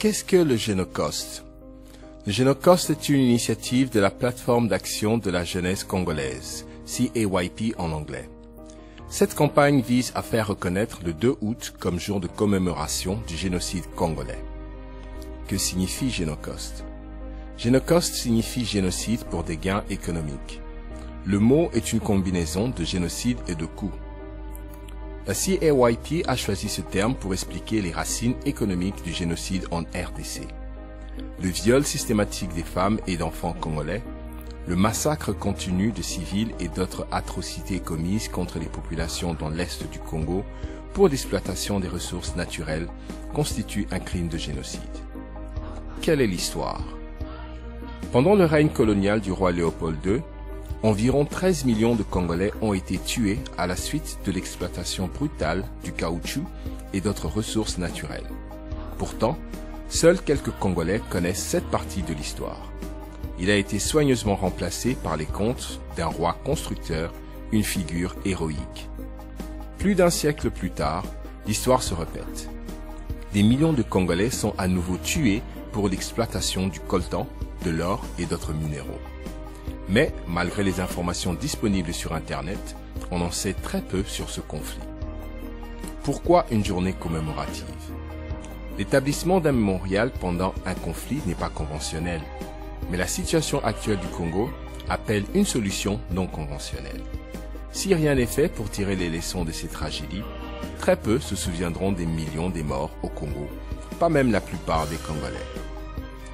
Qu'est-ce que le Génocost? Le Génocost est une initiative de la plateforme d'action de la jeunesse congolaise, CAYP en anglais. Cette campagne vise à faire reconnaître le 2 août comme jour de commémoration du génocide congolais. Que signifie Génocost? Génocost signifie génocide pour des gains économiques. Le mot est une combinaison de génocide et de coût. La CAYP a choisi ce terme pour expliquer les racines économiques du génocide en RDC. Le viol systématique des femmes et d'enfants congolais, le massacre continu de civils et d'autres atrocités commises contre les populations dans l'est du Congo pour l'exploitation des ressources naturelles constituent un crime de génocide. Quelle est l'histoire? Pendant le règne colonial du roi Léopold II, environ 13 millions de Congolais ont été tués à la suite de l'exploitation brutale du caoutchouc et d'autres ressources naturelles. Pourtant, seuls quelques Congolais connaissent cette partie de l'histoire. Il a été soigneusement remplacé par les contes d'un roi constructeur, une figure héroïque. Plus d'un siècle plus tard, l'histoire se répète. Des millions de Congolais sont à nouveau tués pour l'exploitation du coltan, de l'or et d'autres minéraux. Mais, malgré les informations disponibles sur Internet, on en sait très peu sur ce conflit. Pourquoi une journée commémorative? L'établissement d'un mémorial pendant un conflit n'est pas conventionnel, mais la situation actuelle du Congo appelle une solution non conventionnelle. Si rien n'est fait pour tirer les leçons de ces tragédies, très peu se souviendront des millions des morts au Congo, pas même la plupart des Congolais.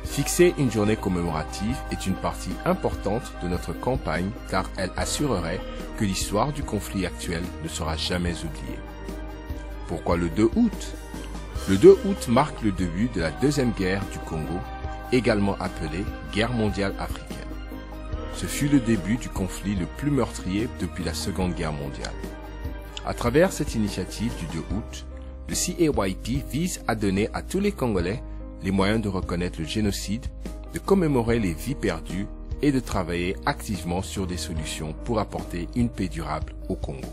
Fixer une journée commémorative est une partie importante de notre campagne car elle assurerait que l'histoire du conflit actuel ne sera jamais oubliée. Pourquoi le 2 août? Le 2 août marque le début de la Deuxième Guerre du Congo, également appelée Guerre mondiale africaine. Ce fut le début du conflit le plus meurtrier depuis la Seconde Guerre mondiale. À travers cette initiative du 2 août, le CAYP vise à donner à tous les Congolais les moyens de reconnaître le génocide, de commémorer les vies perdues et de travailler activement sur des solutions pour apporter une paix durable au Congo.